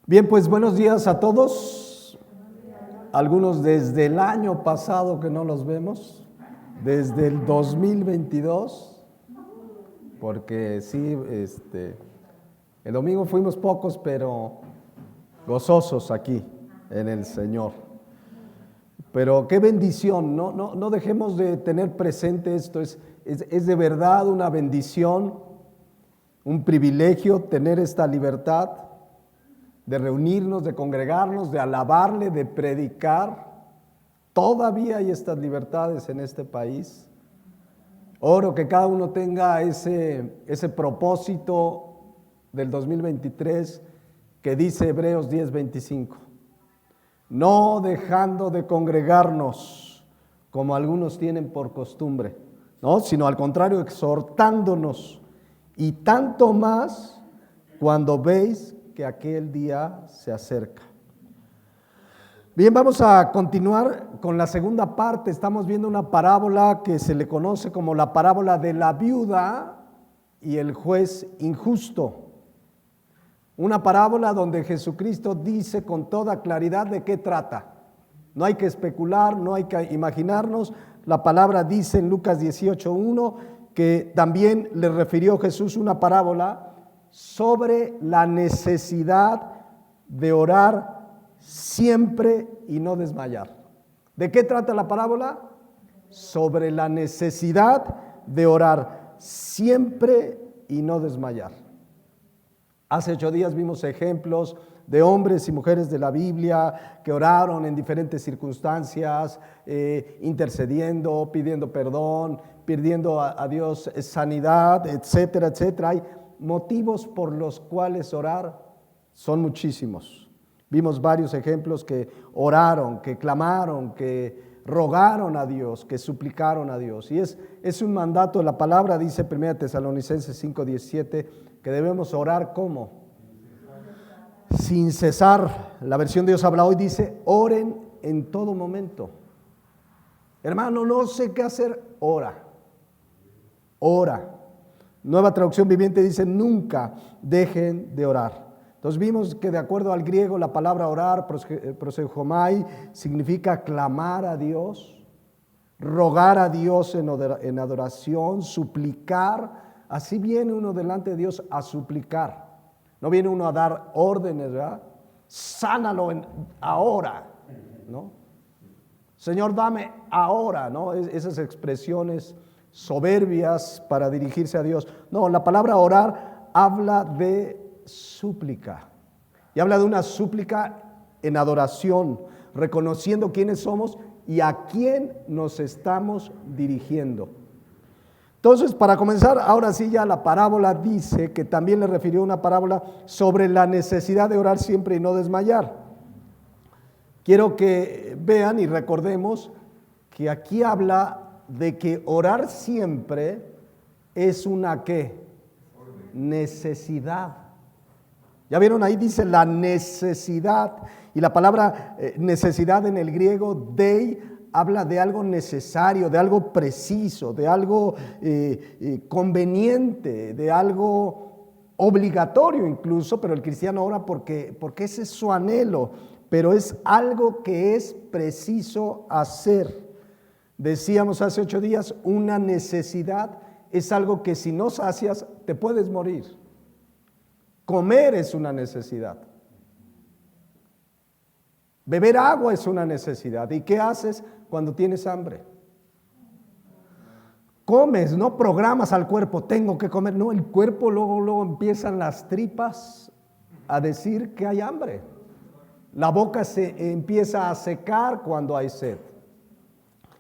Bien, pues buenos días a todos. Algunos desde el año pasado que no los vemos, desde el 2022, porque sí, el domingo fuimos pocos, pero gozosos aquí en el Señor. Pero qué bendición, no dejemos de tener presente esto, es de verdad una bendición, un privilegio tener esta libertad de reunirnos, de congregarnos, de alabarle, de predicar. Todavía hay estas libertades en este país. Oro que cada uno tenga ese propósito del 2023 que dice Hebreos 10:25. No dejando de congregarnos como algunos tienen por costumbre, ¿no? Sino al contrario, exhortándonos, y tanto más cuando veis que aquel día se acerca. Bien, vamos a continuar con la segunda parte. Estamos viendo una parábola que se le conoce como la parábola de la viuda y el juez injusto. Una parábola donde Jesucristo dice con toda claridad de qué trata. No hay que especular, no hay que imaginarnos. La palabra dice en Lucas 18:1 que también le refirió Jesús una parábola sobre la necesidad de orar siempre y no desmayar. ¿De qué trata la parábola? Sobre la necesidad de orar siempre y no desmayar. Hace 8 días vimos ejemplos de hombres y mujeres de la Biblia que oraron en diferentes circunstancias, intercediendo, pidiendo perdón, pidiendo a Dios sanidad, etcétera, etcétera. Hay motivos por los cuales orar, son muchísimos. Vimos varios ejemplos que oraron, que clamaron, que rogaron a Dios, que suplicaron a Dios. Y es un mandato. La palabra dice 1 Tesalonicenses 5:17 que debemos orar ¿cómo? Sin cesar. La versión de Dios habla hoy dice oren en todo momento. Hermano, no sé qué hacer, ora. Nueva Traducción Viviente dice nunca dejen de orar. Entonces vimos que de acuerdo al griego la palabra orar, proseuchomai, significa clamar a Dios, rogar a Dios en adoración, suplicar. Así viene uno delante de Dios a suplicar. No viene uno a dar órdenes, ¿verdad? Sánalo ahora, ¿no? Señor, dame ahora, ¿no? Esas expresiones soberbias para dirigirse a Dios. No, la palabra orar habla de súplica. Y habla de una súplica en adoración, reconociendo quiénes somos y a quién nos estamos dirigiendo. Entonces, para comenzar, ahora sí ya la parábola dice que también le refirió una parábola sobre la necesidad de orar siempre y no desmayar. Quiero que vean y recordemos que aquí habla de que orar siempre es una ¿qué? Necesidad. Ya vieron, ahí dice la necesidad, y la palabra necesidad en el griego dei habla de algo necesario, de algo preciso, de algo conveniente, de algo obligatorio incluso, pero el cristiano ora porque ese es su anhelo, pero es algo que es preciso hacer. Decíamos hace 8 días, una necesidad es algo que si no sacias te puedes morir. Comer es una necesidad. Beber agua es una necesidad. ¿Y qué haces cuando tienes hambre? Comes, no programas al cuerpo, tengo que comer. No, el cuerpo luego empiezan las tripas a decir que hay hambre. La boca se empieza a secar cuando hay sed.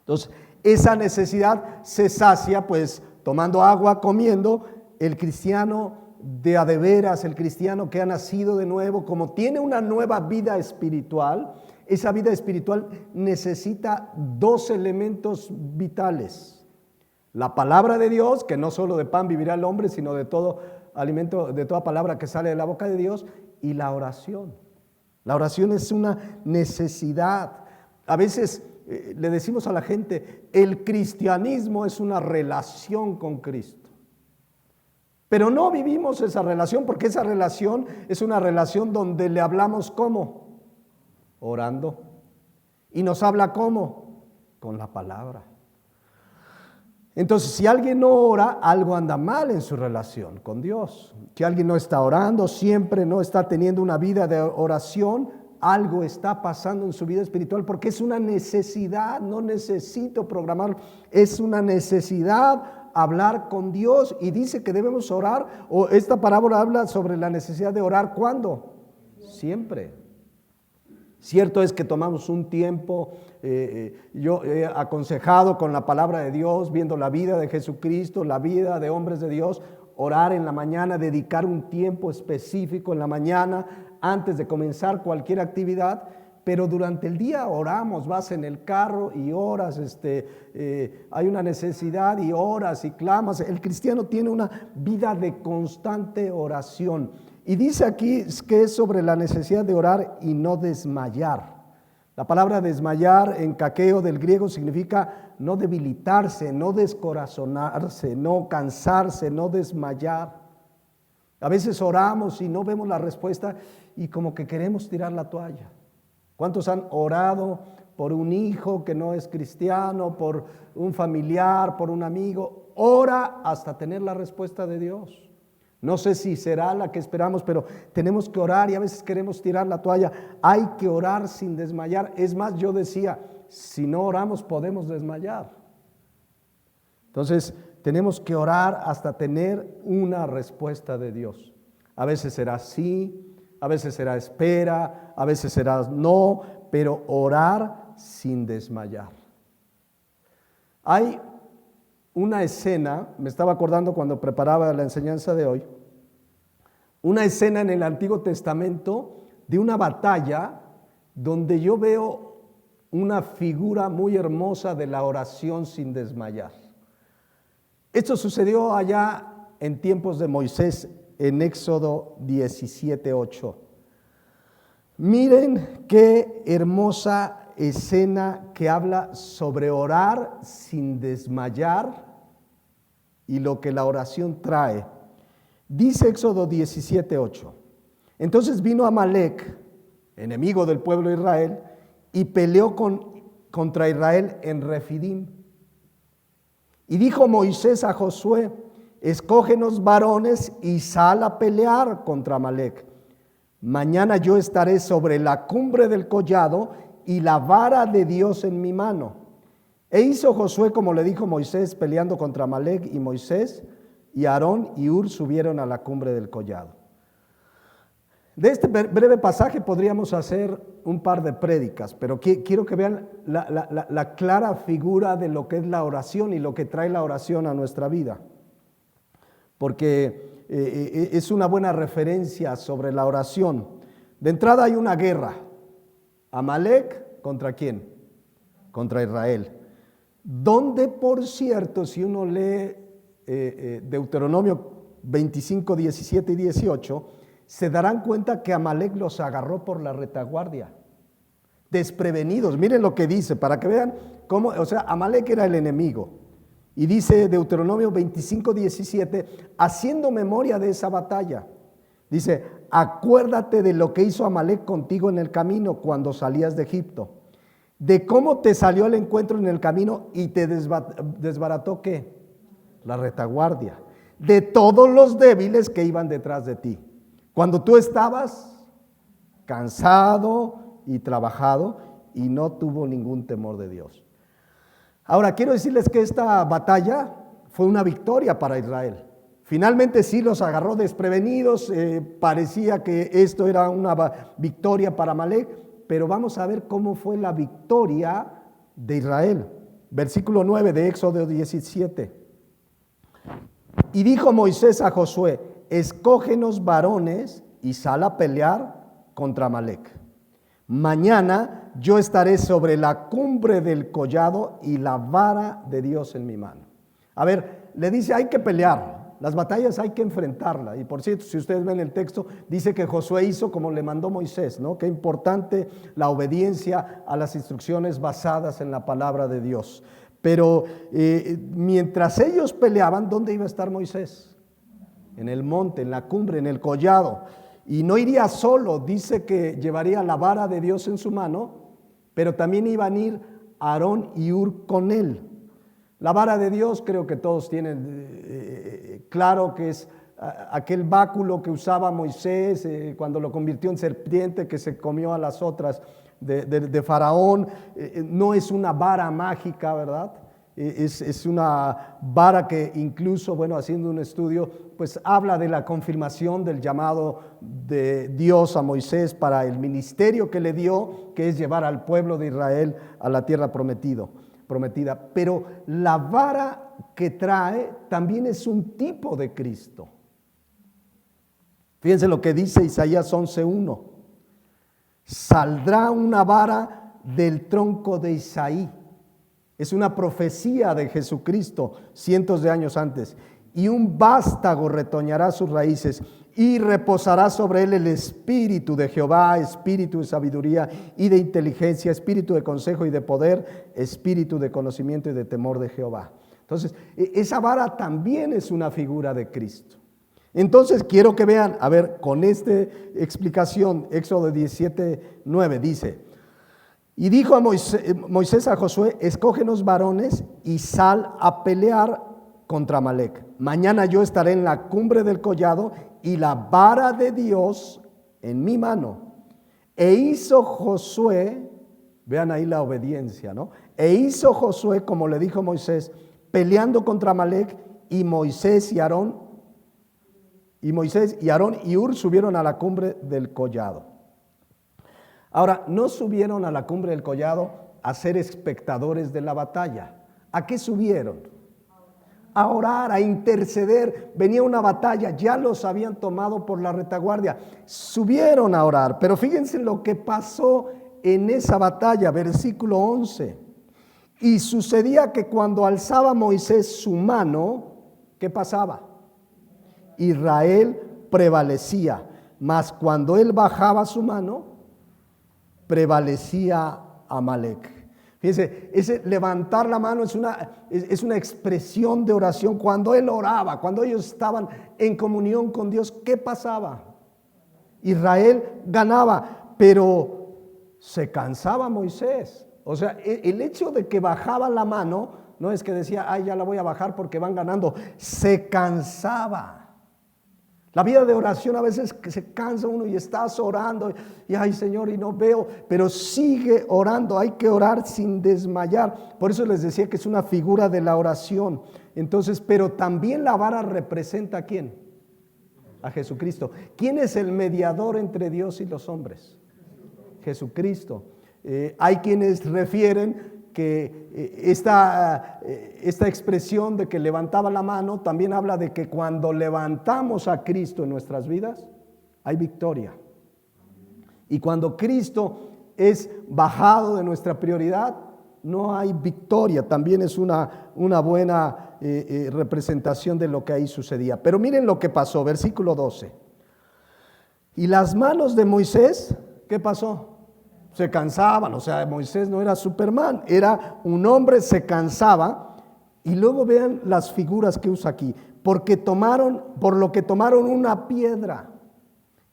Entonces, esa necesidad se sacia pues tomando agua, comiendo. El cristiano de a de veras, el cristiano que ha nacido de nuevo, como tiene una nueva vida espiritual, esa vida espiritual necesita 2 elementos vitales. La palabra de Dios, que no solo de pan vivirá el hombre, sino de todo alimento, de toda palabra que sale de la boca de Dios, y la oración. La oración es una necesidad. A veces le decimos a la gente, el cristianismo es una relación con Cristo. Pero no vivimos esa relación porque esa relación es una relación donde le hablamos ¿cómo? Orando. Y nos habla ¿cómo? Con la palabra. Entonces, si alguien no ora, algo anda mal en su relación con Dios. Si alguien no está orando, siempre no está teniendo una vida de oración, algo está pasando en su vida espiritual porque es una necesidad, no necesito programarlo, es una necesidad hablar con Dios y dice que debemos orar, o esta parábola habla sobre la necesidad de orar, ¿cuándo? Siempre. Cierto es que tomamos un tiempo, yo he aconsejado con la palabra de Dios, viendo la vida de Jesucristo, la vida de hombres de Dios, orar en la mañana, dedicar un tiempo específico en la mañana antes de comenzar cualquier actividad, pero durante el día oramos, vas en el carro y oras, hay una necesidad y oras y clamas. El cristiano tiene una vida de constante oración. Y dice aquí que es sobre la necesidad de orar y no desmayar. La palabra desmayar en caqueo del griego significa no debilitarse, no descorazonarse, no cansarse, no desmayar. A veces oramos y no vemos la respuesta y como que queremos tirar la toalla. ¿Cuántos han orado por un hijo que no es cristiano, por un familiar, por un amigo? Ora hasta tener la respuesta de Dios. No sé si será la que esperamos, pero tenemos que orar y a veces queremos tirar la toalla. Hay que orar sin desmayar. Es más, yo decía, si no oramos podemos desmayar. Entonces, tenemos que orar hasta tener una respuesta de Dios. A veces será sí, a veces será espera, a veces será no, pero orar sin desmayar. Hay una escena, me estaba acordando cuando preparaba la enseñanza de hoy, una escena en el Antiguo Testamento de una batalla donde yo veo una figura muy hermosa de la oración sin desmayar. Esto sucedió allá en tiempos de Moisés en Éxodo 17:8. Miren qué hermosa escena que habla sobre orar sin desmayar y lo que la oración trae. Dice Éxodo 17:8. Entonces vino Amalec, enemigo del pueblo de Israel, y peleó contra Israel en Refidim. Y dijo Moisés a Josué: escógenos varones y sal a pelear contra Amalec. Mañana yo estaré sobre la cumbre del collado y la vara de Dios en mi mano. E hizo Josué como le dijo Moisés, peleando contra Amalec, y Moisés y Aarón y Hur subieron a la cumbre del collado. De este breve pasaje podríamos hacer un par de prédicas, pero quiero que vean la clara figura de lo que es la oración y lo que trae la oración a nuestra vida. Porque es una buena referencia sobre la oración. De entrada hay una guerra. Amalec, ¿contra quién? Contra Israel. Donde, por cierto, si uno lee Deuteronomio 25, 17 y 18, se darán cuenta que Amalec los agarró por la retaguardia, desprevenidos. Miren lo que dice, para que vean cómo, o sea, Amalec era el enemigo. Y dice Deuteronomio 25, 17, haciendo memoria de esa batalla, dice: acuérdate de lo que hizo Amalec contigo en el camino cuando salías de Egipto, de cómo te salió al encuentro en el camino y te desbarató ¿qué? La retaguardia, de todos los débiles que iban detrás de ti. Cuando tú estabas cansado y trabajado y no tuvo ningún temor de Dios. Ahora, quiero decirles que esta batalla fue una victoria para Israel. Finalmente sí los agarró desprevenidos, parecía que esto era una victoria para Amalec, pero vamos a ver cómo fue la victoria de Israel. Versículo 9 de Éxodo 17. Y dijo Moisés a Josué: escógenos varones y sal a pelear contra Amalec. Mañana yo estaré sobre la cumbre del collado y la vara de Dios en mi mano. A ver, le dice, hay que pelear, las batallas hay que enfrentarlas. Y por cierto, si ustedes ven el texto, dice que Josué hizo como le mandó Moisés, ¿no? Qué importante la obediencia a las instrucciones basadas en la palabra de Dios. Pero mientras ellos peleaban, ¿dónde iba a estar Moisés? en el monte, en la cumbre, en el collado. Y no iría solo, dice que llevaría la vara de Dios en su mano, pero también iban a ir Aarón y Hur con él. La vara de Dios creo que todos tienen claro que es aquel báculo que usaba Moisés cuando lo convirtió en serpiente, que se comió a las otras de Faraón. No es una vara mágica, ¿verdad? Es una vara que incluso, bueno, haciendo un estudio, pues habla de la confirmación del llamado de Dios a Moisés para el ministerio que le dio, que es llevar al pueblo de Israel a la tierra prometida. Pero la vara que trae también es un tipo de Cristo. Fíjense lo que dice Isaías 11:1. Saldrá una vara del tronco de Isaí. Es una profecía de Jesucristo cientos de años antes. Y un vástago retoñará sus raíces y reposará sobre él el espíritu de Jehová, espíritu de sabiduría y de inteligencia, espíritu de consejo y de poder, espíritu de conocimiento y de temor de Jehová. Entonces, esa vara también es una figura de Cristo. Entonces, quiero que vean, a ver, con esta explicación, Éxodo 17:9 dice: y dijo a Moisés a Josué: escógenos varones y sal a pelear contra Amalec. Mañana yo estaré en la cumbre del collado y la vara de Dios en mi mano. E hizo Josué, vean ahí la obediencia, ¿no? E hizo Josué como le dijo Moisés, peleando contra Amalec, y Moisés y Aarón y Hur subieron a la cumbre del collado. Ahora, no subieron a la cumbre del collado a ser espectadores de la batalla. ¿A qué subieron? A orar, a interceder. Venía una batalla, ya los habían tomado por la retaguardia. Subieron a orar, pero fíjense lo que pasó en esa batalla, versículo 11. Y sucedía que cuando alzaba Moisés su mano, ¿qué pasaba? Israel prevalecía, mas cuando él bajaba su mano, prevalecía Amalec. Fíjense, ese levantar la mano es una expresión de oración. Cuando él oraba, cuando ellos estaban en comunión con Dios, ¿qué pasaba? Israel ganaba, pero se cansaba Moisés. O sea, el hecho de que bajaba la mano, no es que decía, ay, ya la voy a bajar porque van ganando. Se cansaba. La vida de oración a veces que se cansa uno y estás orando y ay Señor y no veo, pero sigue orando, hay que orar sin desmayar. Por eso les decía que es una figura de la oración. Entonces, pero también la vara representa ¿a quién? A Jesucristo. ¿Quién es el mediador entre Dios y los hombres? Jesucristo. Hay quienes refieren que esta expresión de que levantaba la mano también habla de que cuando levantamos a Cristo en nuestras vidas, hay victoria. Y cuando Cristo es bajado de nuestra prioridad, no hay victoria. También es una buena representación de lo que ahí sucedía. Pero miren lo que pasó, versículo 12. Y las manos de Moisés, ¿qué pasó? Se cansaban. O sea, Moisés no era Superman, era un hombre, se cansaba. Y luego vean las figuras que usa aquí. Por lo que tomaron una piedra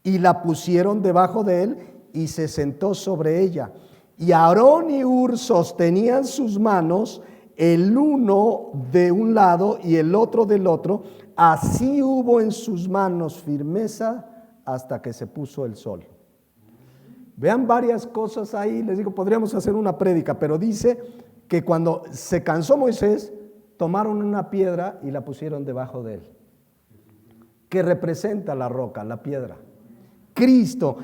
y la pusieron debajo de él y se sentó sobre ella. Y Aarón y Hur sostenían sus manos, el uno de un lado y el otro del otro. Así hubo en sus manos firmeza hasta que se puso el sol. Vean varias cosas ahí, les digo, podríamos hacer una prédica, pero dice que cuando se cansó Moisés, tomaron una piedra y la pusieron debajo de él. ¿Qué representa la roca, la piedra? Cristo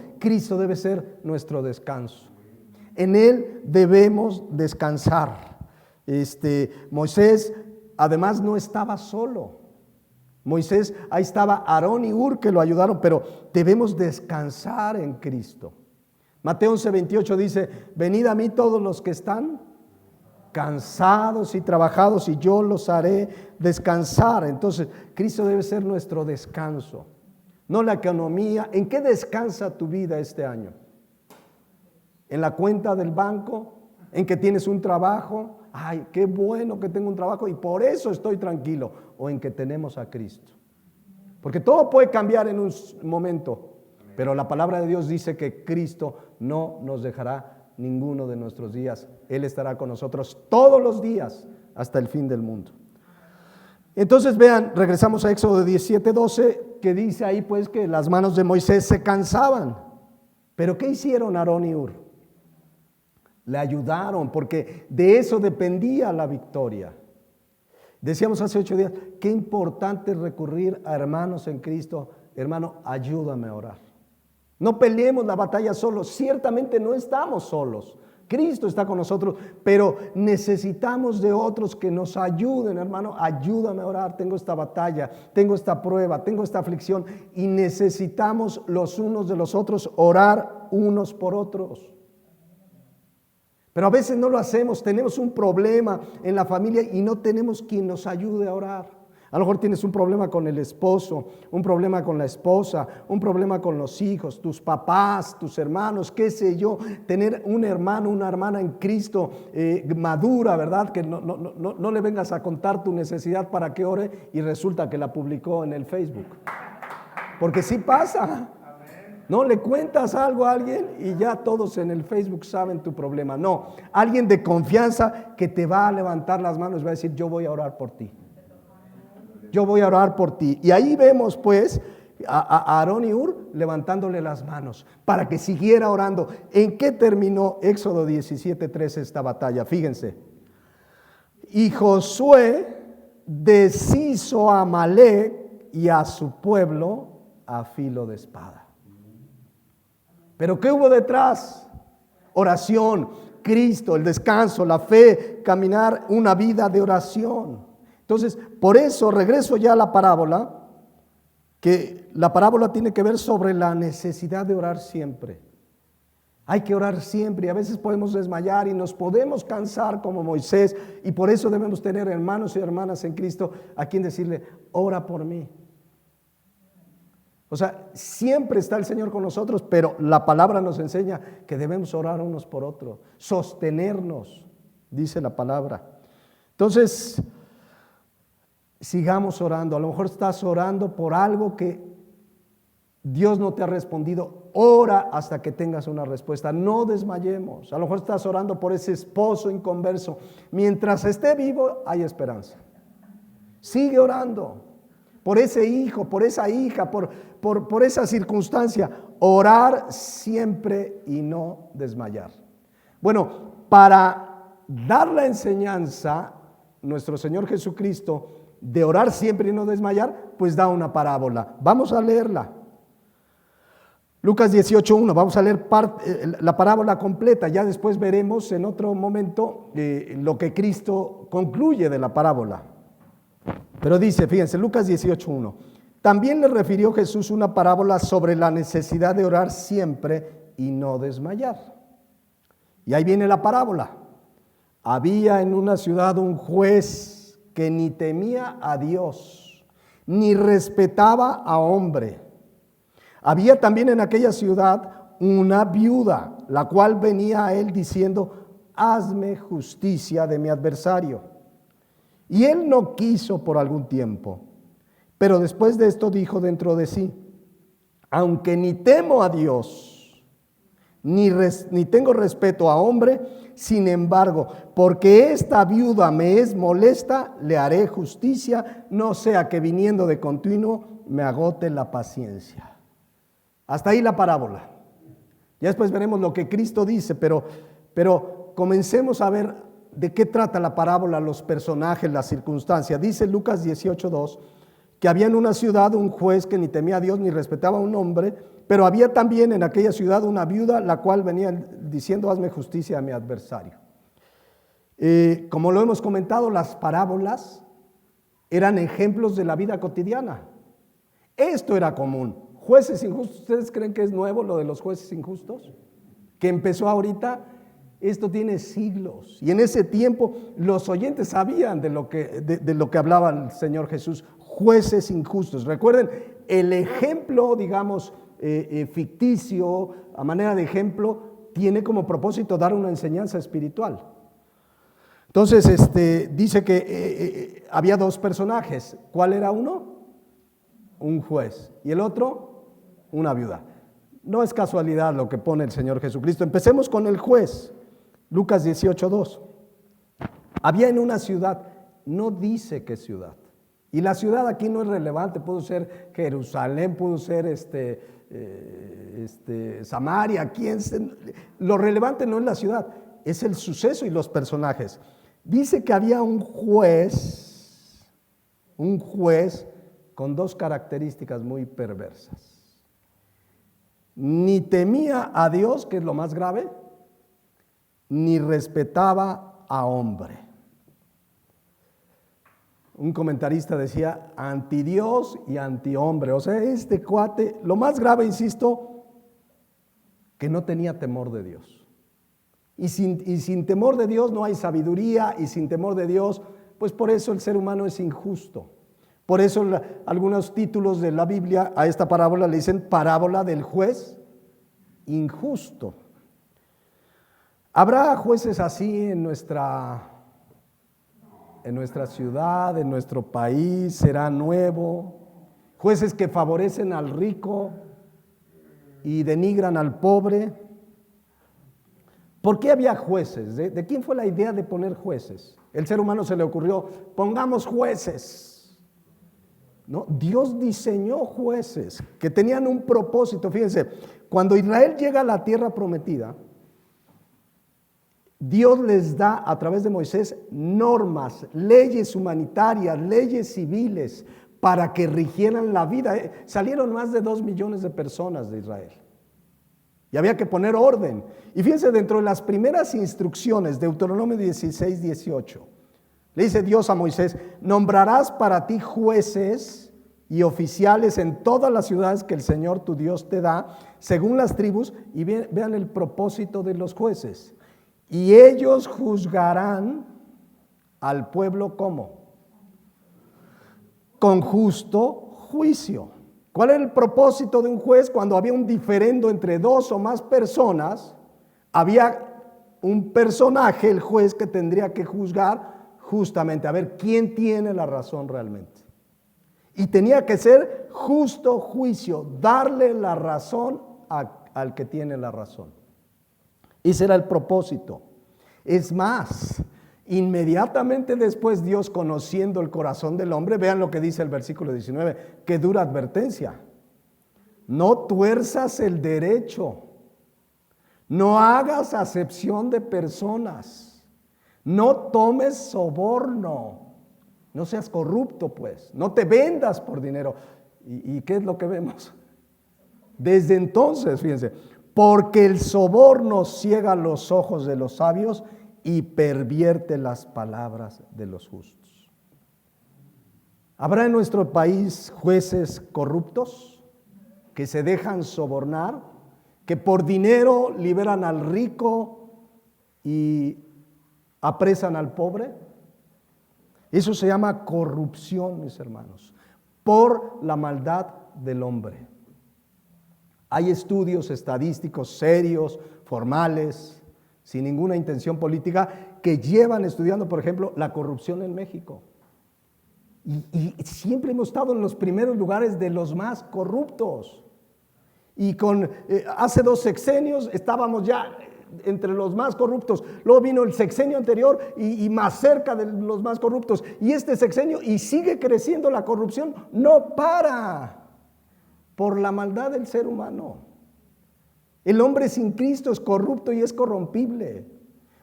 debe ser nuestro descanso. En él debemos descansar. Moisés además no estaba solo. Moisés, ahí estaba Aarón y Hur que lo ayudaron, pero debemos descansar en Cristo. Mateo 11:28 dice: venid a mí todos los que están cansados y trabajados y yo los haré descansar. Entonces Cristo debe ser nuestro descanso, no la economía. ¿En qué descansa tu vida este año? ¿En la cuenta del banco? ¿En que tienes un trabajo? Ay, qué bueno que tengo un trabajo y por eso estoy tranquilo. ¿O en que tenemos a Cristo? Porque todo puede cambiar en un momento, pero la palabra de Dios dice que Cristo no nos dejará ninguno de nuestros días. Él estará con nosotros todos los días hasta el fin del mundo. Entonces vean, regresamos a Éxodo 17:12, que dice ahí pues que las manos de Moisés se cansaban. Pero ¿qué hicieron Aarón y Hur? Le ayudaron, porque de eso dependía la victoria. Decíamos hace 8 días, qué importante es recurrir a hermanos en Cristo. Hermano, ayúdame a orar. No peleemos la batalla solos, ciertamente no estamos solos. Cristo está con nosotros, pero necesitamos de otros que nos ayuden, hermano. Ayúdame a orar, tengo esta batalla, tengo esta prueba, tengo esta aflicción y necesitamos los unos de los otros orar unos por otros. Pero a veces no lo hacemos, tenemos un problema en la familia y no tenemos quien nos ayude a orar. A lo mejor tienes un problema con el esposo, un problema con la esposa, un problema con los hijos, tus papás, tus hermanos, qué sé yo. Tener un hermano, una hermana en Cristo madura, ¿verdad? Que no le vengas a contar tu necesidad para que ore y resulta que la publicó en el Facebook. Porque sí pasa. No le cuentas algo a alguien y ya todos en el Facebook saben tu problema. No, alguien de confianza que te va a levantar las manos y va a decir, yo voy a orar por ti. Yo voy a orar por ti. Y ahí vemos pues a Aarón y Hur levantándole las manos para que siguiera orando. ¿En qué terminó Éxodo 17:13 esta batalla? Fíjense. Y Josué deshizo a Amalec y a su pueblo a filo de espada. ¿Pero qué hubo detrás? Oración, Cristo, el descanso, la fe, caminar una vida de oración. Entonces, por eso regreso ya a la parábola, que la parábola tiene que ver sobre la necesidad de orar siempre. Hay que orar siempre y a veces podemos desmayar y nos podemos cansar como Moisés y por eso debemos tener hermanos y hermanas en Cristo a quien decirle, ora por mí. O sea, siempre está el Señor con nosotros, pero la palabra nos enseña que debemos orar unos por otros, sostenernos, dice la palabra. Entonces, sigamos orando. A lo mejor estás orando por algo que Dios no te ha respondido. Ora hasta que tengas una respuesta. No desmayemos. A lo mejor estás orando por ese esposo inconverso. Mientras esté vivo, hay esperanza. Sigue orando por ese hijo, por esa hija, por esa circunstancia. Orar siempre y no desmayar. Bueno, para dar la enseñanza, nuestro Señor Jesucristo, de orar siempre y no desmayar, pues da una parábola. Vamos a leerla. Lucas 18:1, vamos a leer la parábola completa. Ya después veremos en otro momento lo que Cristo concluye de la parábola. Pero dice, fíjense, Lucas 18:1. También le refirió Jesús una parábola sobre la necesidad de orar siempre y no desmayar. Y ahí viene la parábola. Había en una ciudad un juez que ni temía a Dios, ni respetaba a hombre. Había también en aquella ciudad una viuda, la cual venía a él diciendo, hazme justicia de mi adversario. Y él no quiso por algún tiempo, pero después de esto dijo dentro de sí, aunque ni temo a Dios, ni tengo respeto a hombre, sin embargo, porque esta viuda me es molesta, le haré justicia, no sea que viniendo de continuo me agote la paciencia. Hasta ahí la parábola. Ya después veremos lo que Cristo dice, pero comencemos a ver de qué trata la parábola, los personajes, las circunstancias. Dice Lucas 18:2 que había en una ciudad un juez que ni temía a Dios ni respetaba a un hombre, pero había también en aquella ciudad una viuda, la cual venía diciendo, hazme justicia a mi adversario. Como lo hemos comentado, las parábolas eran ejemplos de la vida cotidiana. Esto era común. Jueces injustos, ¿ustedes creen que es nuevo lo de los jueces injustos? Que empezó ahorita. Esto tiene siglos y en ese tiempo los oyentes sabían de lo que hablaba el Señor Jesús. Jueces injustos. Recuerden, el ejemplo, digamos, ficticio, a manera de ejemplo, tiene como propósito dar una enseñanza espiritual. Entonces, dice que había dos personajes. ¿Cuál era uno? un juez, y el otro, una viuda. No es casualidad lo que pone el Señor Jesucristo. Empecemos con el juez. Lucas 18:2. Había en una ciudad, no dice qué ciudad. Y la ciudad aquí no es relevante, pudo ser Jerusalén, pudo ser Samaria, lo relevante no es la ciudad, es el suceso y los personajes. Dice que había un juez con dos características muy perversas. Ni temía a Dios, que es lo más grave, ni respetaba a hombre. Un comentarista decía anti Dios y anti hombre. O sea, este cuate, lo más grave, insisto, que no tenía temor de Dios. Y sin temor de Dios no hay sabiduría, y sin temor de Dios, pues por eso el ser humano es injusto. Por eso algunos títulos de la Biblia a esta parábola le dicen parábola del juez injusto. ¿Habrá jueces así en nuestra ciudad, en nuestro país? ¿Será nuevo? Jueces que favorecen al rico y denigran al pobre. ¿Por qué había jueces? ¿De quién fue la idea de poner jueces? El ser humano se le ocurrió, pongamos jueces. ¿No? Dios diseñó jueces que tenían un propósito. Fíjense, cuando Israel llega a la tierra prometida, Dios les da a través de Moisés normas, leyes humanitarias, leyes civiles para que rigieran la vida. Salieron más de 2 millones de personas de Israel y había que poner orden. Y fíjense, dentro de las primeras instrucciones, Deuteronomio 16:18, le dice Dios a Moisés: nombrarás para ti jueces y oficiales en todas las ciudades que el Señor tu Dios te da, según las tribus. Y vean el propósito de los jueces. Y ellos juzgarán al pueblo ¿cómo? Con justo juicio. ¿Cuál era el propósito de un juez? Cuando había un diferendo entre dos o más personas, había un personaje, el juez, que tendría que juzgar justamente, a ver quién tiene la razón realmente. Y tenía que ser justo juicio, darle la razón al que tiene la razón. Ese era el propósito. Es más, inmediatamente después, Dios, conociendo el corazón del hombre, vean lo que dice el versículo 19, qué dura advertencia: no tuerzas el derecho, no hagas acepción de personas, no tomes soborno, no seas corrupto, pues, no te vendas por dinero. ¿Y qué es lo que vemos? Desde entonces, fíjense, porque el soborno ciega los ojos de los sabios y pervierte las palabras de los justos. ¿Habrá en nuestro país jueces corruptos que se dejan sobornar, que por dinero liberan al rico y apresan al pobre? Eso se llama corrupción, mis hermanos, por la maldad del hombre. Hay estudios estadísticos serios, formales, sin ninguna intención política, que llevan estudiando, por ejemplo, la corrupción en México. Y siempre hemos estado en los primeros lugares de los más corruptos. Y hace 2 sexenios estábamos ya entre los más corruptos. Luego vino el sexenio anterior y más cerca de los más corruptos. Y este sexenio, y sigue creciendo la corrupción, no para. Por la maldad del ser humano. El hombre sin Cristo es corrupto y es corrompible.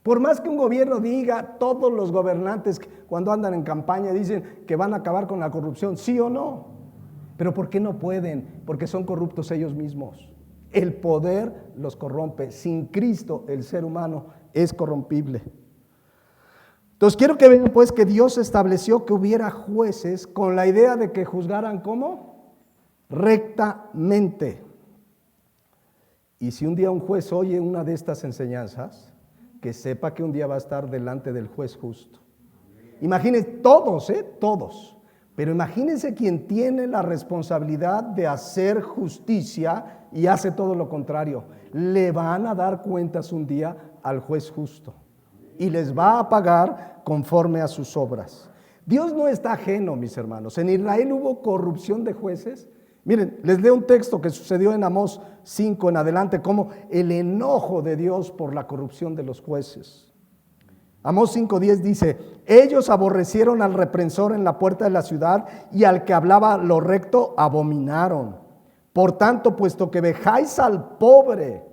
Por más que un gobierno diga, todos los gobernantes cuando andan en campaña dicen que van a acabar con la corrupción, ¿sí o no? Pero ¿por qué no pueden? Porque son corruptos ellos mismos. El poder los corrompe. Sin Cristo el ser humano es corrompible. Entonces quiero que vean pues que Dios estableció que hubiera jueces con la idea de que juzgaran ¿cómo? Rectamente. Y si un día un juez oye una de estas enseñanzas, que sepa que un día va a estar delante del juez justo. Imagínense, todos, pero imagínense quien tiene la responsabilidad de hacer justicia y hace todo lo contrario. Le van a dar cuentas un día al juez justo y les va a pagar conforme a sus obras. Dios no está ajeno, mis hermanos. En Israel hubo corrupción de jueces. Miren, les leo un texto que sucedió en Amós 5 en adelante, como el enojo de Dios por la corrupción de los jueces. Amós 5:10 dice: ellos aborrecieron al reprensor en la puerta de la ciudad y al que hablaba lo recto abominaron. Por tanto, puesto que vejáis al pobre,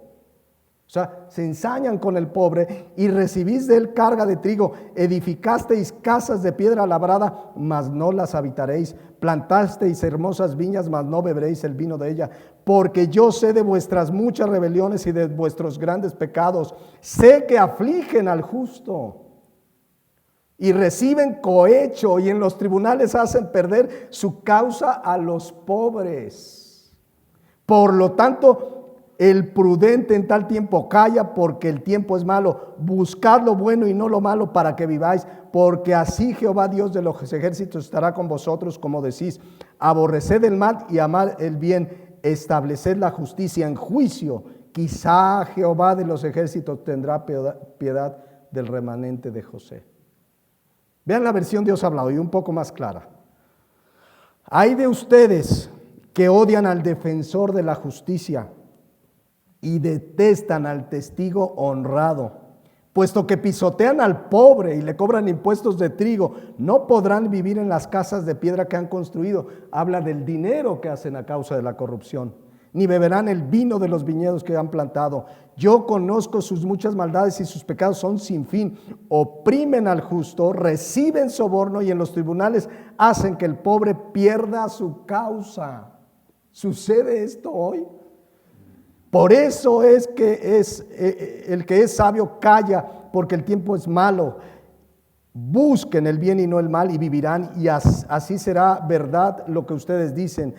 o sea, se ensañan con el pobre, y recibís de él carga de trigo, edificasteis casas de piedra labrada, mas no las habitaréis, plantasteis hermosas viñas, mas no beberéis el vino de ella, porque yo sé de vuestras muchas rebeliones y de vuestros grandes pecados, sé que afligen al justo y reciben cohecho, y en los tribunales hacen perder su causa a los pobres. Por lo tanto, el prudente en tal tiempo calla, porque el tiempo es malo. Buscad lo bueno y no lo malo, para que viváis, porque así Jehová Dios de los ejércitos estará con vosotros, como decís. Aborreced el mal y amad el bien, estableced la justicia en juicio. Quizá Jehová de los ejércitos tendrá piedad del remanente de José. Vean la versión Dios ha hablado, y un poco más clara. Hay de ustedes que odian al defensor de la justicia y detestan al testigo honrado, puesto que pisotean al pobre y le cobran impuestos de trigo, no podrán vivir en las casas de piedra que han construido. Habla del dinero que hacen a causa de la corrupción. Ni beberán el vino de los viñedos que han plantado. Yo conozco sus muchas maldades y sus pecados son sin fin. Oprimen al justo, reciben soborno, y en los tribunales hacen que el pobre pierda su causa. ¿Sucede esto hoy? Por eso es que el que es sabio calla, porque el tiempo es malo. Busquen el bien y no el mal, y vivirán, y así será verdad lo que ustedes dicen,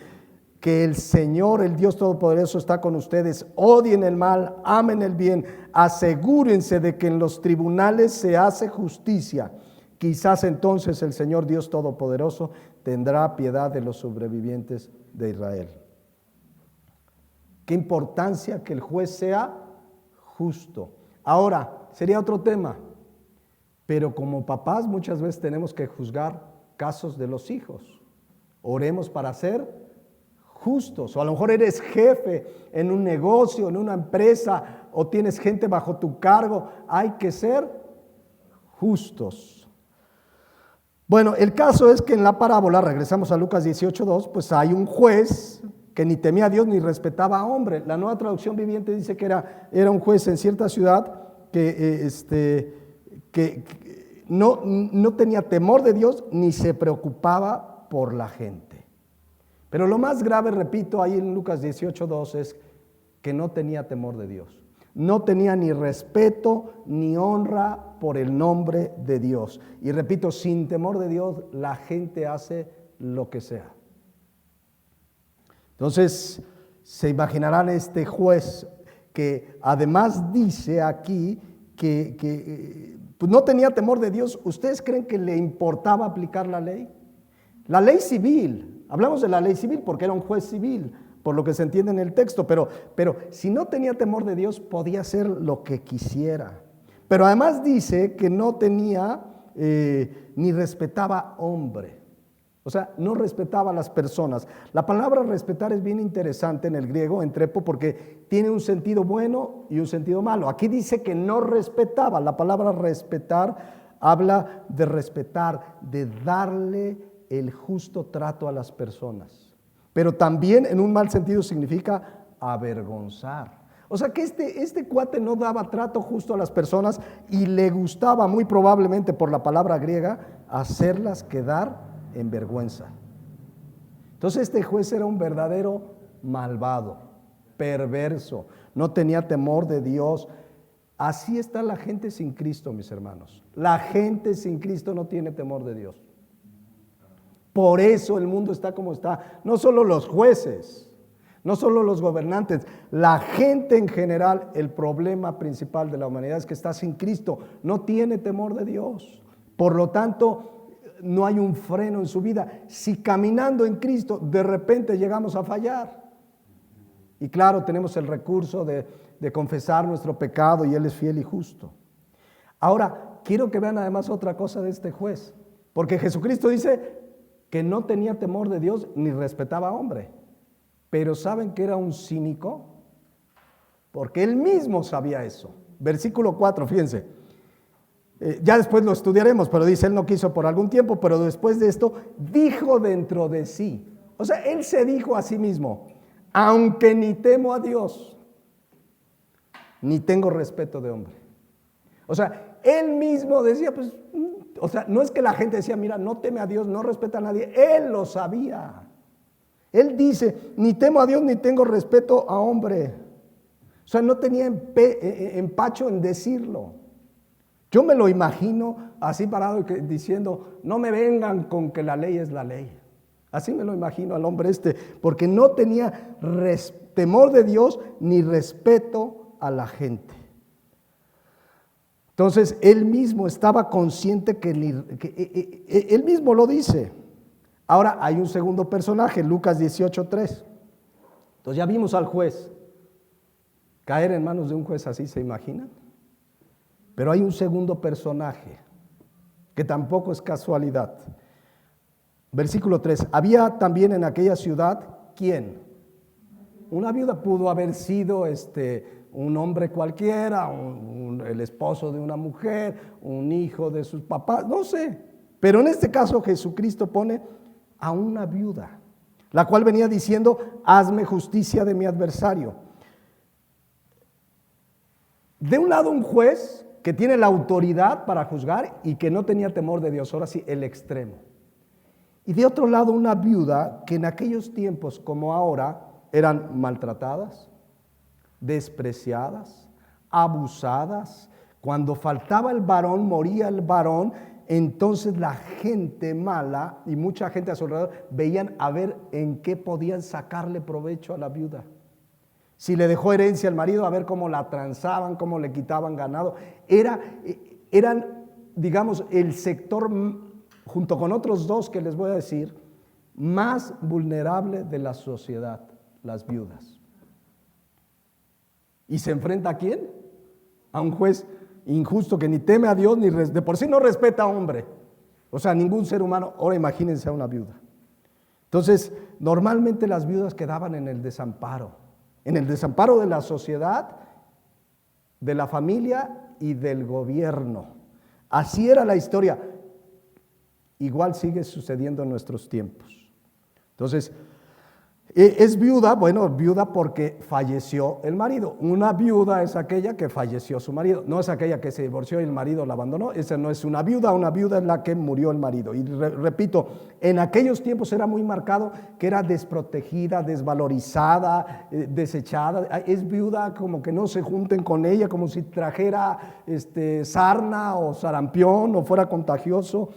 que el Señor, el Dios Todopoderoso, está con ustedes. Odien el mal, amen el bien, asegúrense de que en los tribunales se hace justicia. Quizás entonces el Señor Dios Todopoderoso tendrá piedad de los sobrevivientes de Israel. Qué importancia que el juez sea justo. Ahora, sería otro tema, pero como papás muchas veces tenemos que juzgar casos de los hijos. Oremos para ser justos. O a lo mejor eres jefe en un negocio, en una empresa, o tienes gente bajo tu cargo. Hay que ser justos. Bueno, el caso es que en la parábola, regresamos a Lucas 18:2, pues hay un juez que ni temía a Dios ni respetaba a hombre. La Nueva Traducción Viviente dice que era un juez en cierta ciudad que no tenía temor de Dios ni se preocupaba por la gente. Pero lo más grave, repito, ahí en Lucas 18:2 es que no tenía temor de Dios. No tenía ni respeto ni honra por el nombre de Dios. Y repito, sin temor de Dios la gente hace lo que sea. Entonces, se imaginarán este juez que además dice aquí que pues no tenía temor de Dios. ¿Ustedes creen que le importaba aplicar la ley? La ley civil, hablamos de la ley civil porque era un juez civil, por lo que se entiende en el texto, pero si no tenía temor de Dios podía hacer lo que quisiera. Pero además dice que no tenía ni respetaba hombre. O sea, no respetaba a las personas. La palabra respetar es bien interesante en el griego, en trepo, porque tiene un sentido bueno y un sentido malo. Aquí dice que no respetaba. La palabra respetar habla de respetar, de darle el justo trato a las personas. Pero también en un mal sentido significa avergonzar. O sea que este cuate no daba trato justo a las personas y le gustaba, muy probablemente por la palabra griega, hacerlas quedar en vergüenza. Entonces este juez era un verdadero malvado, perverso, no tenía temor de Dios. Así está la gente sin Cristo, mis hermanos. La gente sin Cristo no tiene temor de Dios. Por eso el mundo está como está. No solo los jueces, no solo los gobernantes, la gente en general. El problema principal de la humanidad es que está sin Cristo, no tiene temor de Dios. Por lo tanto, no hay un freno en su vida. Si caminando en Cristo de repente llegamos a fallar, y claro, tenemos el recurso de confesar nuestro pecado, y Él es fiel y justo. Ahora, quiero que vean además otra cosa de este juez, Porque Jesucristo dice que no tenía temor de Dios ni respetaba a hombre. Pero ¿saben que era un cínico? Porque él mismo sabía eso. Versículo 4, fíjense. Ya después lo estudiaremos, pero dice, él no quiso por algún tiempo, pero después de esto dijo dentro de sí. O sea, él se dijo a sí mismo, aunque ni temo a Dios, ni tengo respeto de hombre. O sea, él mismo decía, pues, o sea, no es que la gente decía, mira, no teme a Dios, no respeta a nadie. Él lo sabía. Él dice, ni temo a Dios, ni tengo respeto a hombre. O sea, no tenía empacho en decirlo. Yo me lo imagino así parado diciendo, no me vengan con que la ley es la ley. Así me lo imagino al hombre porque no tenía temor de Dios ni respeto a la gente. Entonces, él mismo estaba consciente que él mismo lo dice. Ahora hay un segundo personaje, Lucas 18:3. Entonces ya vimos al juez. Caer en manos de un juez así, ¿se imaginan? Pero hay un segundo personaje, que tampoco es casualidad. Versículo 3. Había también en aquella ciudad, ¿quién? Una viuda. Pudo haber sido un hombre cualquiera, el esposo de una mujer, un hijo de sus papás, no sé. Pero en este caso Jesucristo pone a una viuda, la cual venía diciendo, hazme justicia de mi adversario. De un lado un juez que tiene la autoridad para juzgar y que no tenía temor de Dios, ahora sí, el extremo. Y de otro lado una viuda que en aquellos tiempos como ahora eran maltratadas, despreciadas, abusadas. Cuando faltaba el varón, moría el varón, entonces la gente mala y mucha gente a su alrededor veían a ver en qué podían sacarle provecho a la viuda. Si le dejó herencia al marido, a ver cómo la transaban, cómo le quitaban ganado. Eran, digamos, el sector, junto con otros dos que les voy a decir, más vulnerable de la sociedad, las viudas. ¿Y se enfrenta a quién? A un juez injusto que ni teme a Dios, ni de por sí no respeta a hombre. O sea, ningún ser humano. Ahora imagínense a una viuda. Entonces, normalmente las viudas quedaban en el desamparo de la sociedad, de la familia y del gobierno. Así era la historia. Igual sigue sucediendo en nuestros tiempos. Entonces, es viuda, bueno, viuda porque falleció el marido. Una viuda es aquella que falleció su marido, no es aquella que se divorció y el marido la abandonó. Esa no es una viuda es la que murió el marido. Y repito, en aquellos tiempos era muy marcado que era desprotegida, desvalorizada, desechada. Es viuda, como que no se junten con ella, como si trajera sarna o sarampión o fuera contagioso.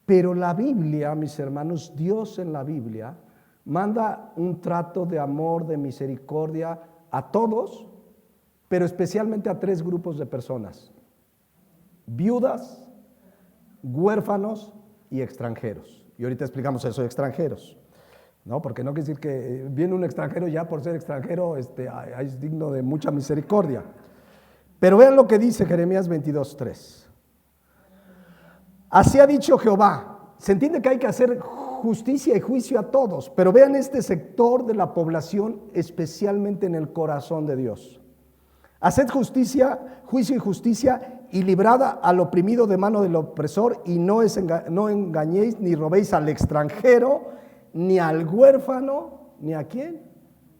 Pero la Biblia, mis hermanos, Dios en la Biblia manda un trato de amor, de misericordia a todos, pero especialmente a tres grupos de personas: viudas, huérfanos y extranjeros. Y ahorita explicamos eso de extranjeros, ¿no? Porque no quiere decir que viene un extranjero ya por ser extranjero es digno de mucha misericordia. Pero vean lo que dice Jeremías 22:3. Así ha dicho Jehová. Se entiende que hay que hacer justicia y juicio a todos, pero vean este sector de la población, especialmente en el corazón de Dios. Haced justicia, juicio y justicia, y librad al oprimido de mano del opresor, y no engañéis ni robéis al extranjero, ni al huérfano, ni a quién,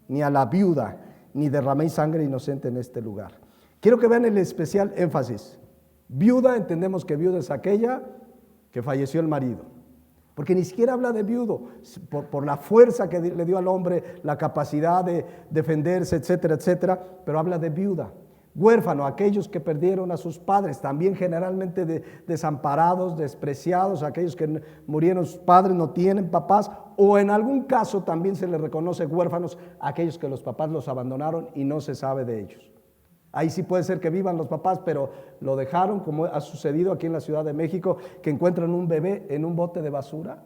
ni a la viuda, ni derraméis sangre inocente en este lugar. Quiero que vean el especial énfasis. Viuda, entendemos que viuda es aquella que falleció el marido. Porque ni siquiera habla de viudo, por la fuerza que le dio al hombre, la capacidad de defenderse, etcétera, etcétera, pero habla de viuda. Huérfano, aquellos que perdieron a sus padres, también generalmente desamparados, despreciados, aquellos que murieron sus padres, no tienen papás, o en algún caso también se les reconoce huérfanos, aquellos que los papás los abandonaron y no se sabe de ellos. Ahí sí puede ser que vivan los papás, pero lo dejaron, como ha sucedido aquí en la Ciudad de México, que encuentran un bebé en un bote de basura.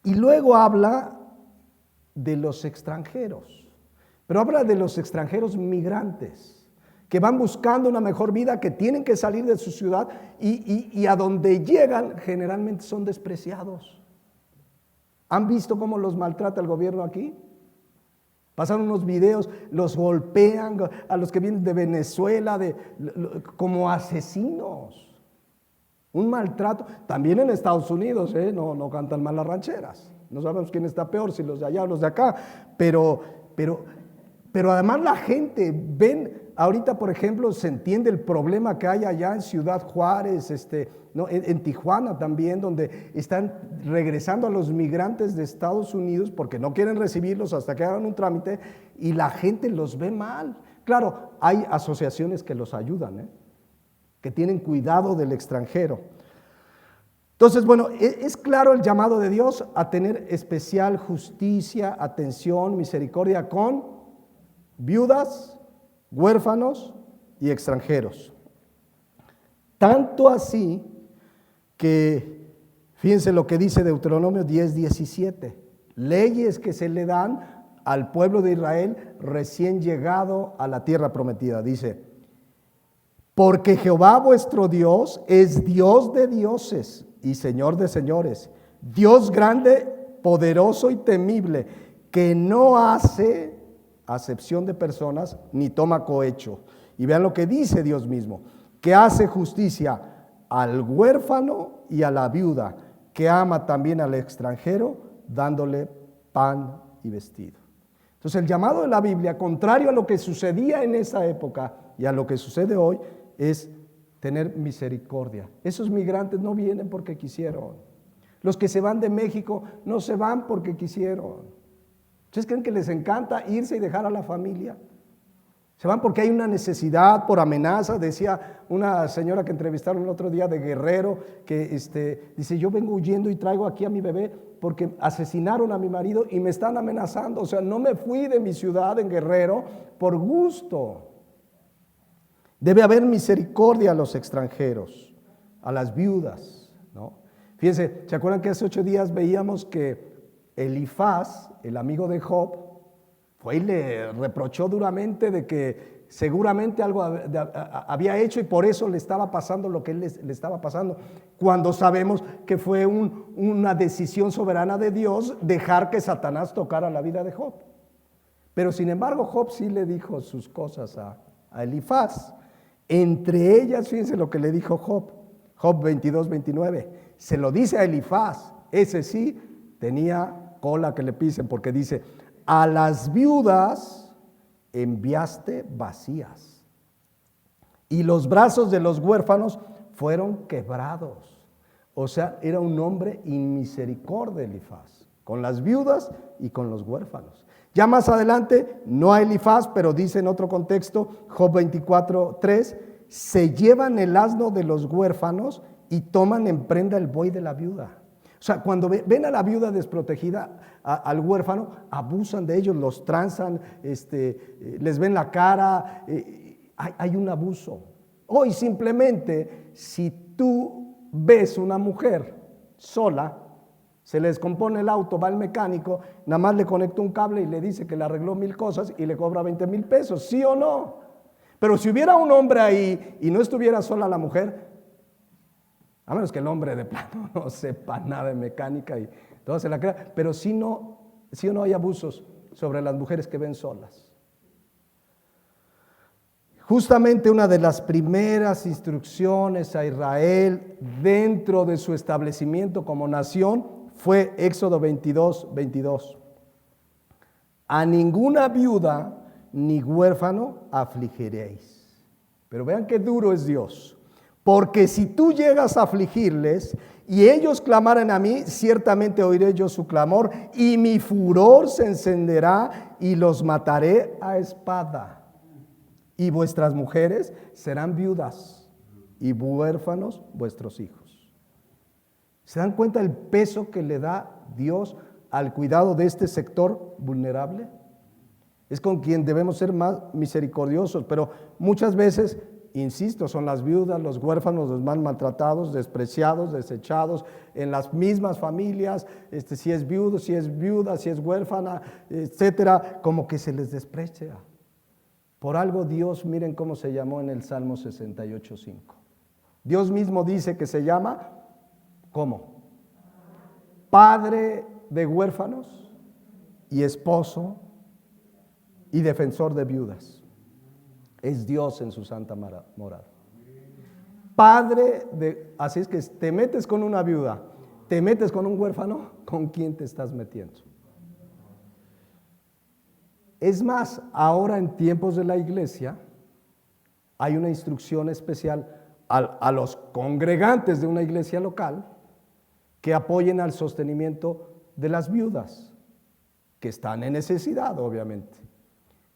Y luego habla de los extranjeros, pero habla de los extranjeros migrantes, que van buscando una mejor vida, que tienen que salir de su ciudad y a donde llegan generalmente son despreciados. ¿Han visto cómo los maltrata el gobierno aquí? Pasan unos videos, los golpean a los que vienen de Venezuela como asesinos. Un maltrato, también en Estados Unidos, no cantan mal las rancheras. No sabemos quién está peor, si los de allá o los de acá, pero además la gente, ven, ahorita por ejemplo se entiende el problema que hay allá en Ciudad Juárez, en Tijuana también, donde están regresando a los migrantes de Estados Unidos porque no quieren recibirlos hasta que hagan un trámite y la gente los ve mal. Claro, hay asociaciones que los ayudan, que tienen cuidado del extranjero. Entonces, bueno, es claro el llamado de Dios a tener especial justicia, atención, misericordia con viudas, huérfanos y extranjeros. Tanto así que, fíjense lo que dice Deuteronomio 10:17, leyes que se le dan al pueblo de Israel recién llegado a la tierra prometida. Dice, porque Jehová vuestro Dios es Dios de dioses y Señor de señores, Dios grande, poderoso y temible, que no hace acepción de personas ni toma cohecho. Y vean lo que dice Dios mismo, que hace justicia al huérfano y a la viuda, que ama también al extranjero, dándole pan y vestido. Entonces el llamado de la Biblia, contrario a lo que sucedía en esa época y a lo que sucede hoy, es tener misericordia. Esos migrantes no vienen porque quisieron. Los que se van de México no se van porque quisieron. ¿Ustedes creen que les encanta irse y dejar a la familia? Se van porque hay una necesidad, por amenaza. Decía una señora que entrevistaron el otro día de Guerrero, que dice, yo vengo huyendo y traigo aquí a mi bebé porque asesinaron a mi marido y me están amenazando. O sea, no me fui de mi ciudad en Guerrero por gusto. Debe haber misericordia a los extranjeros, a las viudas, ¿no? Fíjense, ¿se acuerdan que hace 8 días veíamos que Elifaz, el amigo de Job, fue y le reprochó duramente de que seguramente algo había hecho y por eso le estaba pasando lo que él le estaba pasando, cuando sabemos que fue una decisión soberana de Dios dejar que Satanás tocara la vida de Job? Pero sin embargo Job sí le dijo sus cosas a Elifaz. Entre ellas, fíjense lo que le dijo Job, Job 22:29, se lo dice a Elifaz, ese sí tenía cola que le pisen, porque dice, a las viudas enviaste vacías y los brazos de los huérfanos fueron quebrados. O sea, era un hombre inmisericordia Elifaz, con las viudas y con los huérfanos. Ya más adelante, no a Elifaz, pero dice en otro contexto, Job 24:3, se llevan el asno de los huérfanos y toman en prenda el buey de la viuda. O sea, cuando ven a la viuda desprotegida, al huérfano, abusan de ellos, los tranzan, les ven la cara, hay un abuso. Hoy simplemente, si tú ves una mujer sola, se le descompone el auto, va al mecánico, nada más le conecta un cable y le dice que le arregló 1,000 cosas y le cobra 20,000 pesos, ¿sí o no? Pero si hubiera un hombre ahí y no estuviera sola la mujer, a menos que el hombre de plano no sepa nada de mecánica y todo se la crea, pero sí o no hay abusos sobre las mujeres que ven solas. Justamente una de las primeras instrucciones a Israel dentro de su establecimiento como nación fue Éxodo 22:22. A ninguna viuda ni huérfano afligiréis. Pero vean qué duro es Dios. Porque si tú llegas a afligirles y ellos clamaren a mí, ciertamente oiré yo su clamor y mi furor se encenderá y los mataré a espada. Y vuestras mujeres serán viudas y huérfanos vuestros hijos. ¿Se dan cuenta del peso que le da Dios al cuidado de este sector vulnerable? Es con quien debemos ser más misericordiosos, pero muchas veces, insisto, son las viudas, los huérfanos, los más maltratados, despreciados, desechados en las mismas familias, si es viudo, si es viuda, si es huérfana, etcétera, como que se les desprecia. Por algo Dios, miren cómo se llamó en el Salmo 68:5. Dios mismo dice que se llama, ¿cómo? Padre de huérfanos y esposo y defensor de viudas. Es Dios en su santa morada. Padre de, así es que te metes con una viuda, te metes con un huérfano, ¿con quién te estás metiendo? Es más, ahora en tiempos de la iglesia hay una instrucción especial a los congregantes de una iglesia local que apoyen al sostenimiento de las viudas, que están en necesidad, obviamente.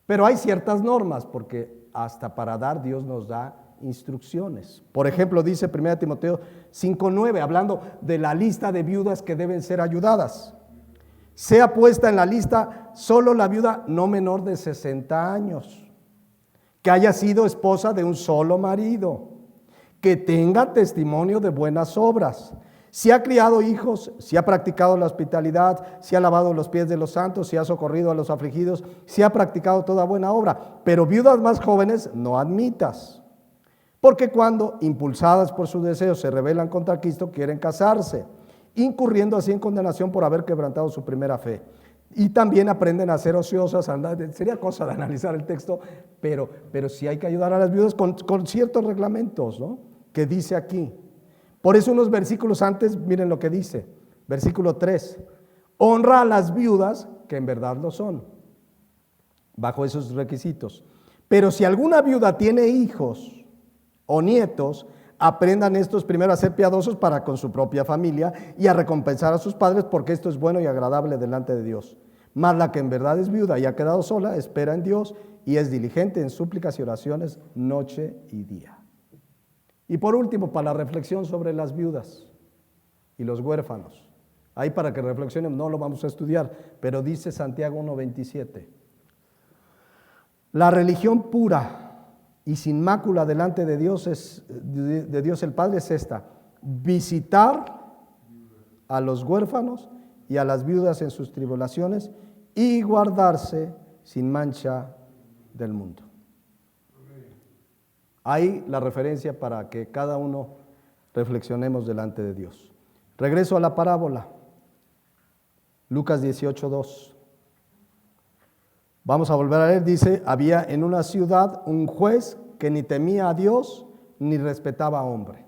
Pero hay ciertas normas, porque hasta para dar Dios nos da instrucciones. Por ejemplo, dice 1 Timoteo 5:9, hablando de la lista de viudas que deben ser ayudadas. Sea puesta en la lista solo la viuda no menor de 60 años, que haya sido esposa de un solo marido, que tenga testimonio de buenas obras, si ha criado hijos, si ha practicado la hospitalidad, si ha lavado los pies de los santos, si ha socorrido a los afligidos, si ha practicado toda buena obra. Pero viudas más jóvenes no admitas, porque cuando, impulsadas por sus deseos, se rebelan contra Cristo, quieren casarse, incurriendo así en condenación por haber quebrantado su primera fe. Y también aprenden a ser ociosas, sería cosa de analizar el texto, pero sí hay que ayudar a las viudas con ciertos reglamentos, ¿no? Que dice aquí. Por eso unos versículos antes, miren lo que dice, versículo 3, honra a las viudas que en verdad lo son, bajo esos requisitos. Pero si alguna viuda tiene hijos o nietos, aprendan estos primero a ser piadosos para con su propia familia y a recompensar a sus padres, porque esto es bueno y agradable delante de Dios. Mas la que en verdad es viuda y ha quedado sola, espera en Dios y es diligente en súplicas y oraciones noche y día. Y por último, para la reflexión sobre las viudas y los huérfanos. Ahí para que reflexionen, no lo vamos a estudiar, pero dice Santiago 1:27. La religión pura y sin mácula delante de Dios el Padre es esta: visitar a los huérfanos y a las viudas en sus tribulaciones y guardarse sin mancha del mundo. Ahí la referencia para que cada uno reflexionemos delante de Dios. Regreso a la parábola. Lucas 18:2. Vamos a volver a leer. Dice, había en una ciudad un juez que ni temía a Dios ni respetaba a hombre.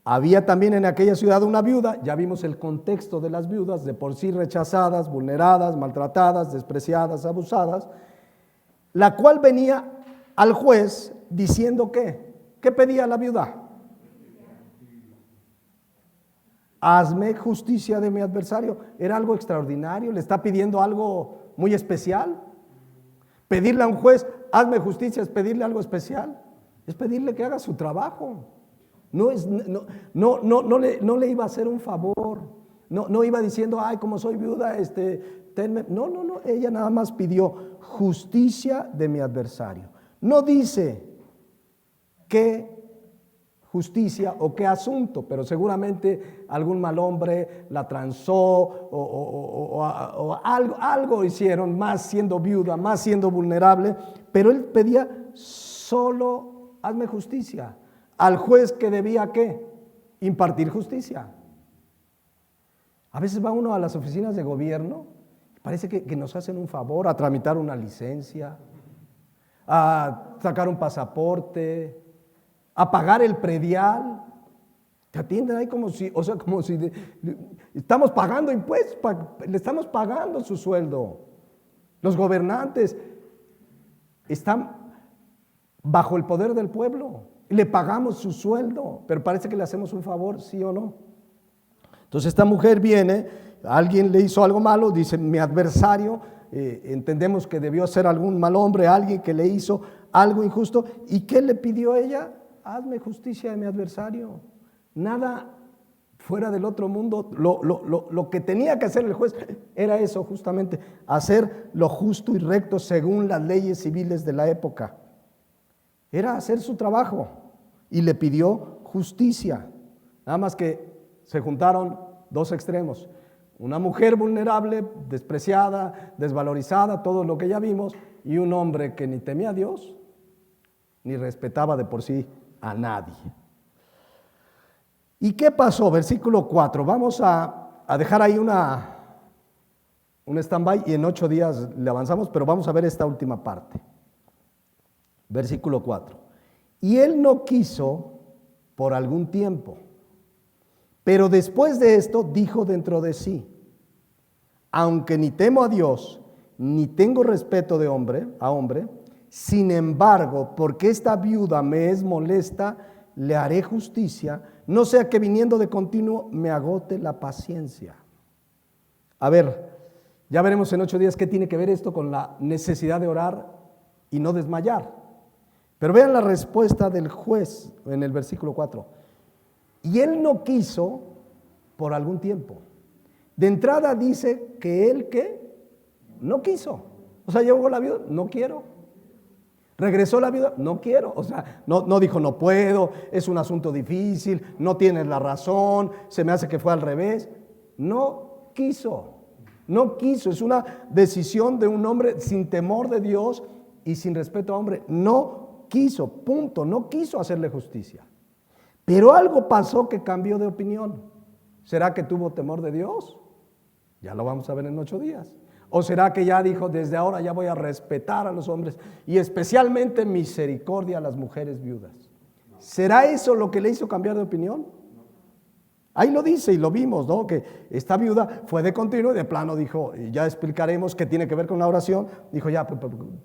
Había también en aquella ciudad una viuda, ya vimos el contexto de las viudas, de por sí rechazadas, vulneradas, maltratadas, despreciadas, abusadas, la cual venía al juez diciendo ¿qué pedía la viuda? Hazme justicia de mi adversario. Era algo extraordinario, le está pidiendo algo muy especial. Pedirle a un juez, hazme justicia, es pedirle algo especial, es pedirle que haga su trabajo. No le iba a hacer un favor, no iba diciendo, ay, como soy viuda, tenme. No, ella nada más pidió justicia de mi adversario. No dice qué justicia o qué asunto, pero seguramente algún mal hombre la transó o algo hicieron, más siendo viuda, más siendo vulnerable, pero él pedía solo hazme justicia. Al juez que debía ¿qué? Impartir justicia. A veces va uno a las oficinas de gobierno, parece que nos hacen un favor a tramitar una licencia, a sacar un pasaporte, a pagar el predial. Te atienden ahí como si estamos pagando impuestos, le estamos pagando su sueldo. Los gobernantes están bajo el poder del pueblo, le pagamos su sueldo, pero parece que le hacemos un favor, ¿sí o no? Entonces esta mujer viene, alguien le hizo algo malo, dice mi adversario, entendemos que debió ser algún mal hombre, alguien que le hizo algo injusto. ¿Y qué le pidió ella? Hazme justicia de mi adversario. Nada fuera del otro mundo. Lo que tenía que hacer el juez era eso justamente, hacer lo justo y recto según las leyes civiles de la época. Era hacer su trabajo y le pidió justicia. Nada más que se juntaron dos extremos. Una mujer vulnerable, despreciada, desvalorizada, todo lo que ya vimos, y un hombre que ni temía a Dios, ni respetaba de por sí a nadie. ¿Y qué pasó? Versículo 4. Vamos a dejar ahí un stand-by y en 8 días le avanzamos, pero vamos a ver esta última parte. Versículo 4. Y él no quiso por algún tiempo, pero después de esto dijo dentro de sí: aunque ni temo a Dios, ni tengo respeto de hombre, sin embargo, porque esta viuda me es molesta, le haré justicia, no sea que viniendo de continuo me agote la paciencia. A ver, ya veremos en 8 días qué tiene que ver esto con la necesidad de orar y no desmayar. Pero vean la respuesta del juez en el versículo 4. Y él no quiso por algún tiempo. De entrada dice que él ¿qué? No quiso. O sea, llegó la viuda, no quiero. Regresó la viuda, no quiero. O sea, no dijo no puedo, es un asunto difícil, no tienes la razón, se me hace que fue al revés. No quiso. No quiso. Es una decisión de un hombre sin temor de Dios y sin respeto a hombre. No quiso, punto. No quiso hacerle justicia. Pero algo pasó que cambió de opinión. ¿Será que tuvo temor de Dios? Ya lo vamos a ver en 8 días. ¿O será que ya dijo, desde ahora ya voy a respetar a los hombres y especialmente misericordia a las mujeres viudas? ¿Será eso lo que le hizo cambiar de opinión? Ahí lo dice y lo vimos, ¿no? Que esta viuda fue de continuo y de plano dijo, y ya explicaremos qué tiene que ver con la oración, dijo ya,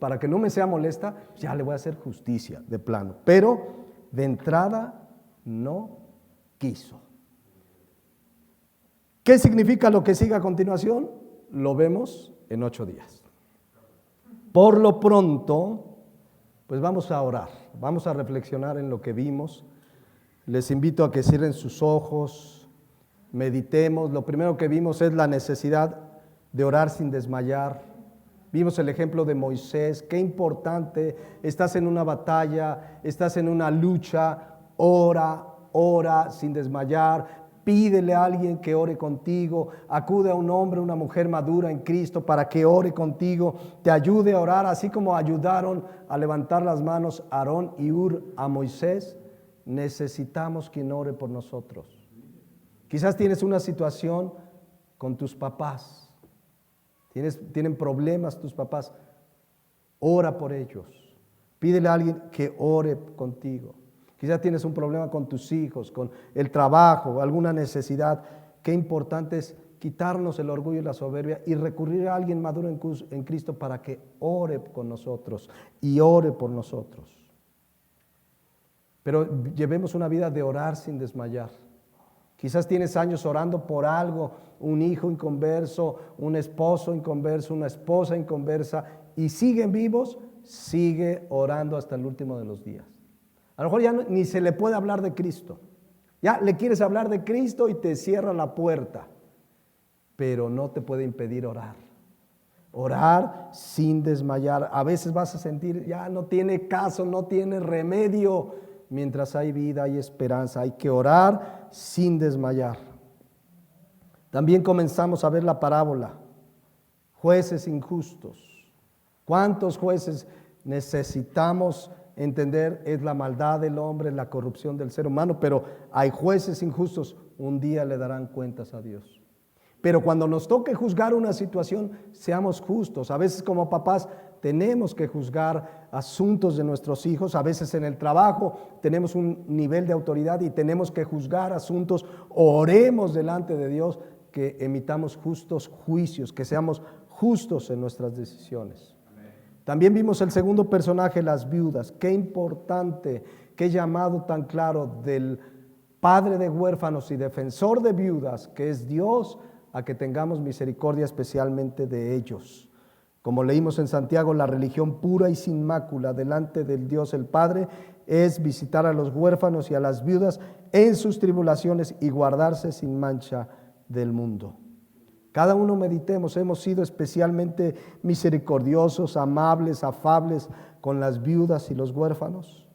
para que no me sea molesta, ya le voy a hacer justicia de plano. Pero de entrada no quiso. ¿Qué significa lo que sigue a continuación? Lo vemos en 8 días. Por lo pronto, pues vamos a orar, vamos a reflexionar en lo que vimos. Les invito a que cierren sus ojos, meditemos. Lo primero que vimos es la necesidad de orar sin desmayar. Vimos el ejemplo de Moisés, qué importante, estás en una batalla, estás en una lucha, ora sin desmayar. Pídele a alguien que ore contigo, acude a un hombre, una mujer madura en Cristo para que ore contigo, te ayude a orar, así como ayudaron a levantar las manos Aarón y Hur a Moisés. Necesitamos quien ore por nosotros. Quizás tienes una situación con tus papás, tienen problemas tus papás, ora por ellos, pídele a alguien que ore contigo. Quizás tienes un problema con tus hijos, con el trabajo, alguna necesidad. Qué importante es quitarnos el orgullo y la soberbia y recurrir a alguien maduro en Cristo para que ore con nosotros y ore por nosotros. Pero llevemos una vida de orar sin desmayar. Quizás tienes años orando por algo, un hijo inconverso, un esposo inconverso, una esposa inconversa, y siguen vivos, sigue orando hasta el último de los días. A lo mejor ya ni se le puede hablar de Cristo. Ya le quieres hablar de Cristo y te cierra la puerta, pero no te puede impedir orar. Orar sin desmayar. A veces vas a sentir, ya no tiene caso, no tiene remedio. Mientras hay vida, hay esperanza. Hay que orar sin desmayar. También comenzamos a ver la parábola. Jueces injustos. ¿Cuántos jueces necesitamos entender? Es la maldad del hombre, la corrupción del ser humano, pero hay jueces injustos. Un día le darán cuentas a Dios. Pero cuando nos toque juzgar una situación, seamos justos. A veces como papás tenemos que juzgar asuntos de nuestros hijos. A veces en el trabajo tenemos un nivel de autoridad y tenemos que juzgar asuntos. Oremos delante de Dios que emitamos justos juicios, que seamos justos en nuestras decisiones. También vimos el segundo personaje, las viudas. Qué importante, qué llamado tan claro del padre de huérfanos y defensor de viudas, que es Dios, a que tengamos misericordia especialmente de ellos. Como leímos en Santiago, la religión pura y sin mácula delante del Dios el Padre es visitar a los huérfanos y a las viudas en sus tribulaciones y guardarse sin mancha del mundo. Cada uno meditemos, hemos sido especialmente misericordiosos, amables, afables con las viudas y los huérfanos.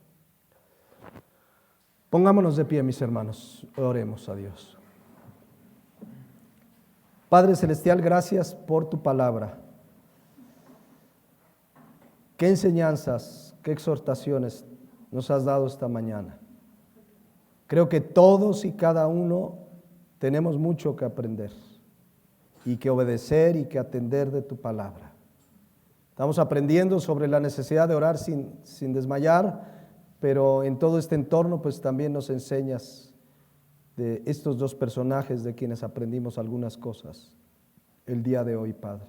Pongámonos de pie, mis hermanos, oremos a Dios. Padre Celestial, gracias por tu palabra. qué enseñanzas, qué exhortaciones nos has dado esta mañana. Creo que todos y cada uno tenemos mucho que aprender y que obedecer y que atender de tu palabra. Estamos aprendiendo sobre la necesidad de orar sin desmayar, pero en todo este entorno pues también nos enseñas de estos dos personajes de quienes aprendimos algunas cosas el día de hoy, Padre.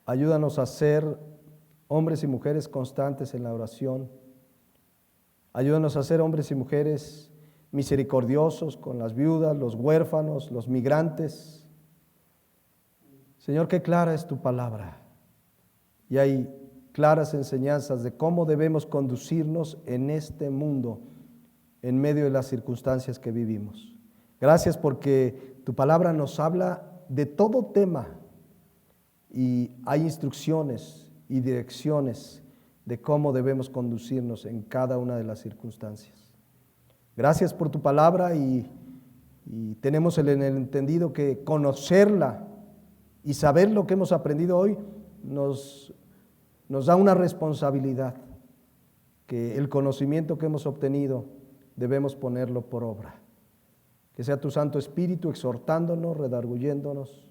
Ayúdanos a ser hombres y mujeres constantes en la oración. Ayúdanos a ser hombres y mujeres misericordiosos con las viudas, los huérfanos, los migrantes. Señor, qué clara es tu palabra. Y hay claras enseñanzas de cómo debemos conducirnos en este mundo, en medio de las circunstancias que vivimos. Gracias porque tu palabra nos habla de todo tema y hay instrucciones y direcciones de cómo debemos conducirnos en cada una de las circunstancias. Gracias por tu palabra y tenemos el entendido que conocerla y saber lo que hemos aprendido hoy nos da una responsabilidad, que el conocimiento que hemos obtenido debemos ponerlo por obra. Que sea tu Santo Espíritu exhortándonos, redarguyéndonos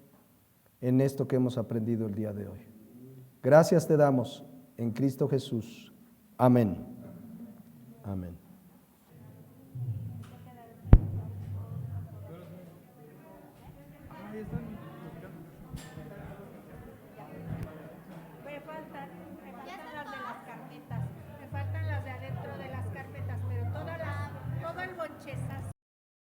en esto que hemos aprendido el día de hoy. Gracias te damos en Cristo Jesús. Amén. Amén. Ahí están.